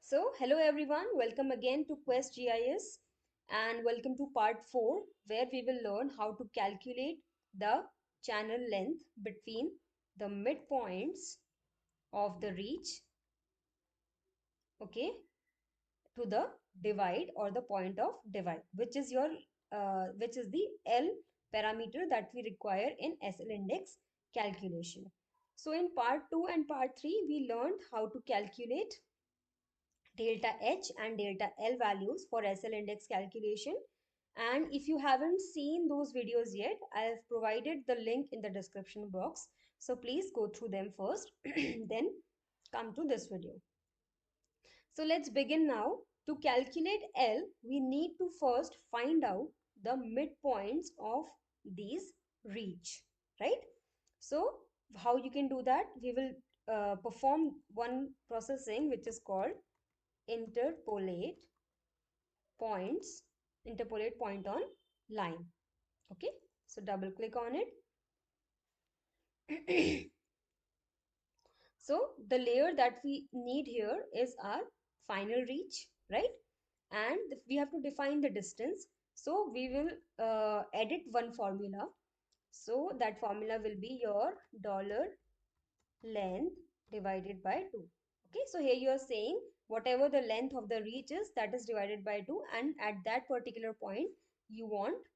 So, hello everyone, welcome again to Quest GIS and welcome to part 4 where we will learn how to calculate the channel length between the midpoints of the reach, okay, to the divide or the point of divide, which is the L parameter that we require in SL index calculation. So, in part 2 and part 3, we learned how to calculate delta H and delta L values for SL index calculation. And if you haven't seen those videos yet, I have provided the link in the description box. So please go through them first, then come to this video. So let's begin now. To calculate L, we need to first find out the midpoints of these reach, right? So how you can do that? We will perform one processing which is called interpolate points, interpolate point on line. Okay, so double click on it. So the layer that we need here is our final reach, right? And we have to define the distance. So we will edit one formula. So that formula will be your dollar length divided by 2. Okay, so here you are saying whatever the length of the reach is, that is divided by 2, and at that particular point you want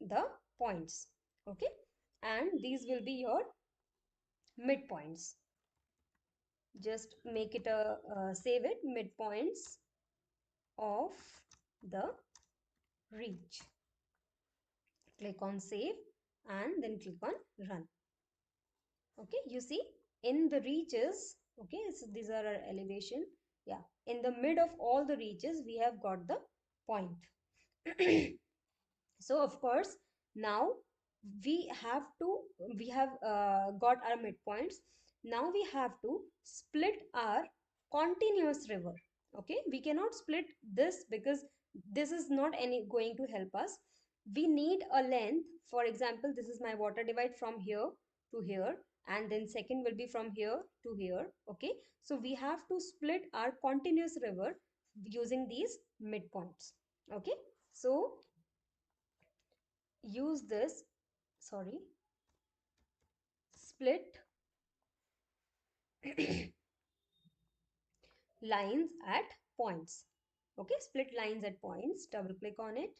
the points. Okay, and these will be your midpoints. Just make it a save it, midpoints of the reach. Click on save and then click on run. Okay, you see in the reaches, okay, so these are our elevation. Yeah, in the mid of all the reaches we have got the point. So of course now we have to we have got our midpoints. Now we have to split our continuous river. Okay, we cannot split this because this is not any going to help us. We need a length. For example, this is my water divide from here to here, and then second will be from here to here. Okay, so we have to split our continuous river using these midpoints. Okay, so use this, sorry, split lines at points. Okay, split lines at points, double click on it,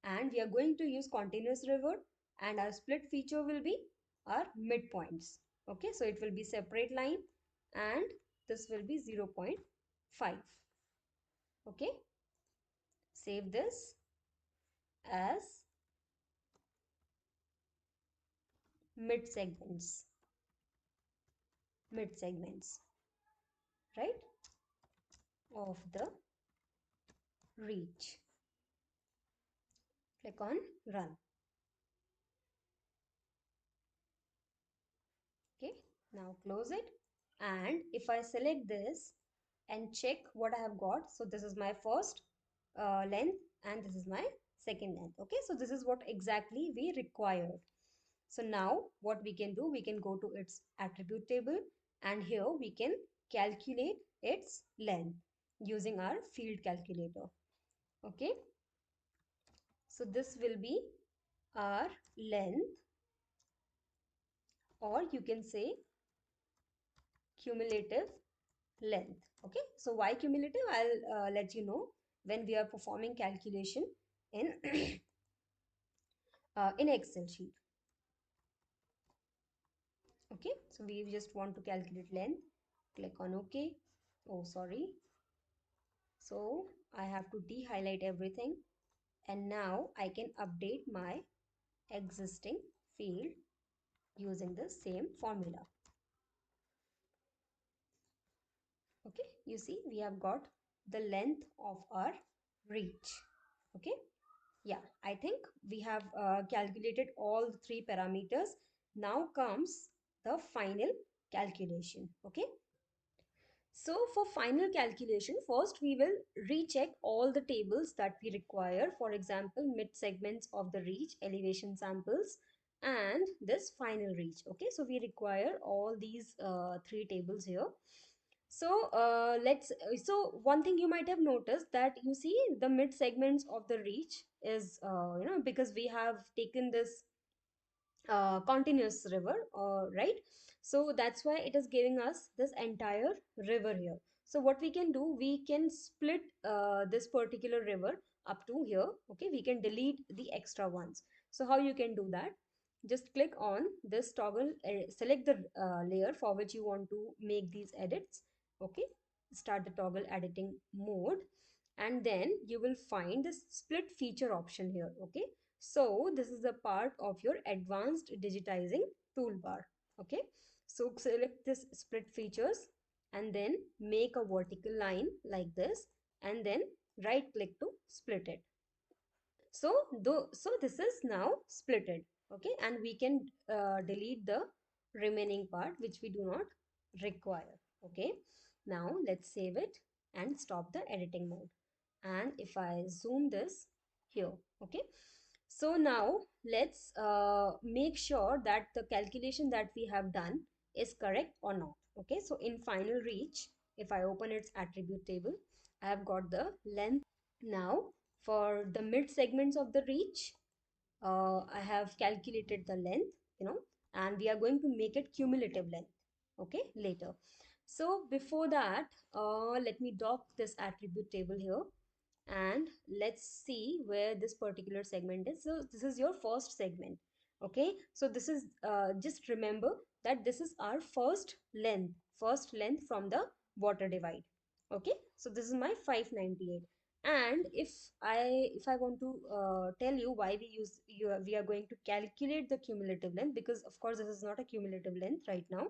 and we are going to use continuous river, and our split feature will be our midpoints. Okay, so it will be separate line and this will be 0.5. Okay, save this as mid segments, mid segments, right, of the reach. Click on run. Okay, now close it, and if I select this and check what I have got, so this is my first length and this is my second length. Okay, so this is what exactly we required. So now what we can do, we can go to its attribute table, and here we can calculate its length using our field calculator. Okay, so this will be our length, or you can say cumulative length. Okay, so why cumulative? I'll let you know when we are performing calculation in in Excel sheet. Okay, so we just want to calculate length. Click on OK. Oh, sorry. So I have to de-highlight everything, and now I can update my existing field using the same formula. Okay, you see we have got the length of our reach. Okay, yeah, I think we have calculated all the three parameters. Now comes the final calculation. Okay, so for final calculation, first we will recheck all the tables that we require. For example, mid segments of the reach, elevation samples, and this final reach. Okay, so we require all these three tables here. So one thing you might have noticed that you see the mid segments of the reach is because we have taken this continuous river, right? So that's why it is giving us this entire river here. So what we can do, we can split this particular river up to here. Okay, we can delete the extra ones. So how you can do that? Just click on this toggle, select the layer for which you want to make these edits. Okay, start the toggle editing mode, and then you will find this split feature option here. Okay, so this is a part of your advanced digitizing toolbar. Okay, so select this split features and then make a vertical line like this, and then right click to split it. So this is now splitted. Okay, and we can delete the remaining part which we do not require. Okay, now let's save it and stop the editing mode. And if I zoom this here, okay, so now let's make sure that the calculation that we have done is correct or not. Okay, so in final reach, if I open its attribute table, I have got the length. Now for the mid segments of the reach, I have calculated the length, and we are going to make it cumulative length, okay, later. So before that, let me dock this attribute table here, and let's see where this particular segment is. So this is your first segment. Okay, so this is just remember that this is our first length from the water divide. Okay, so this is my 598. And if I want to tell you why we are going to calculate the cumulative length, because of course this is not a cumulative length right now.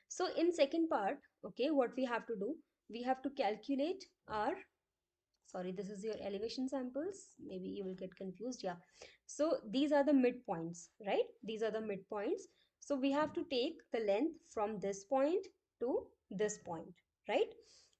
So in second part, okay, what we have to do, we have to calculate our, sorry, this is your elevation samples, maybe you will get confused. Yeah, so these are the midpoints, right? These are the midpoints. So we have to take the length from this point to this point, right?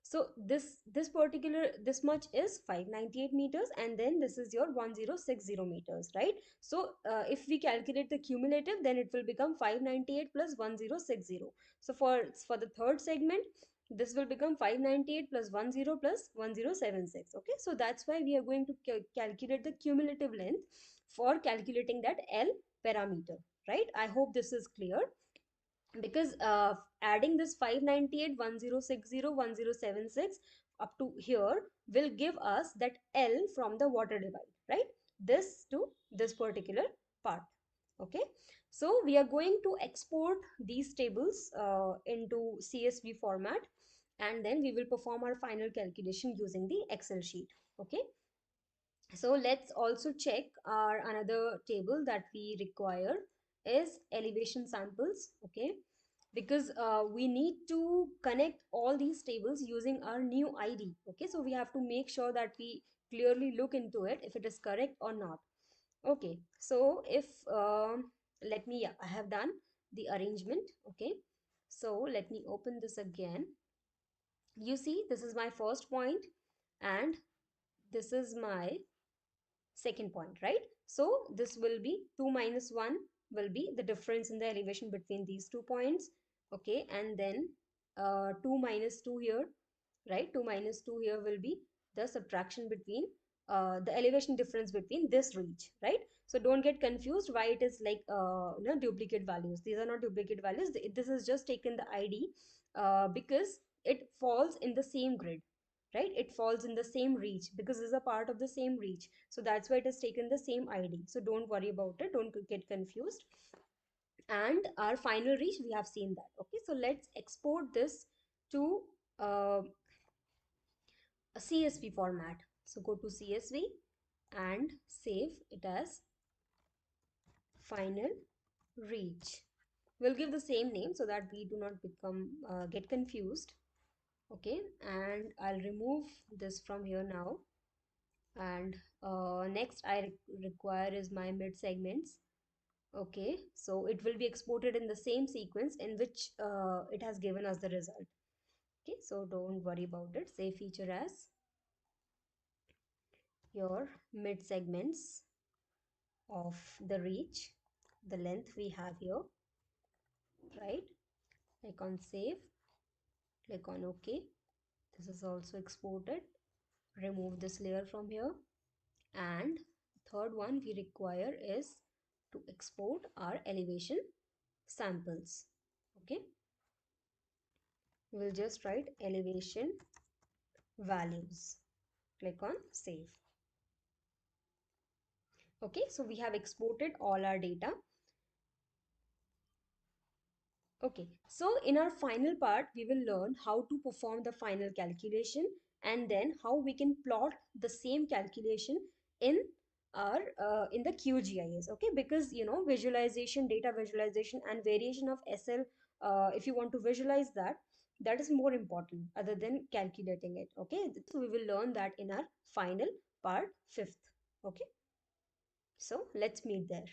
So this particular, this much is 598 meters, and then this is your 1060 meters, right? So if we calculate the cumulative, then it will become 598 plus 1060. So for the third segment, this will become 598 plus 10 plus 1076. Okay, so that's why we are going to calculate the cumulative length for calculating that L parameter, right? I hope this is clear, because adding this 598, 1060, 1076 up to here will give us that L from the water divide, right? This to this particular part. Okay, so we are going to export these tables into CSV format, and then we will perform our final calculation using the Excel sheet. Okay, so let's also check our another table that we require is elevation samples. Okay, because we need to connect all these tables using our new ID. Okay, so we have to make sure that we clearly look into it if it is correct or not. Okay, so if let me, yeah, I have done the arrangement. Okay, so let me open this again. You see, this is my first point, and this is my second point, right? So this will be 2 minus 1 will be the difference in the elevation between these 2 points. Okay, and then 2 minus 2 here, right? 2 minus 2 here will be the subtraction between the elevation difference between this reach, right? So don't get confused why it is like duplicate values. These are not duplicate values. This is just taken the ID because it falls in the same grid, right? It falls in the same reach because this is a part of the same reach. So that's why it has taken the same ID. So don't worry about it. Don't get confused. And our final reach, we have seen that. Okay, so let's export this to a CSV format. So go to CSV and save it as final reach. We'll give the same name so that we do not become get confused. Okay, and I'll remove this from here now. And next I require is my mid segments. Okay, so it will be exported in the same sequence in which it has given us the result. Okay, so don't worry about it. Save feature as your mid segments of the reach, the length we have here, right? Click on save. Click on OK. This is also exported. Remove this layer from here. And third one we require is to export our elevation samples. Okay, we'll just write elevation values. Click on save. Okay, so we have exported all our data. Okay, so in our final part, we will learn how to perform the final calculation and then how we can plot the same calculation in our in the QGIS. Okay, because you know visualization, data visualization, and variation of SL. If you want to visualize that, that is more important other than calculating it. Okay, so we will learn that in our final part, fifth. Okay, so let's meet there.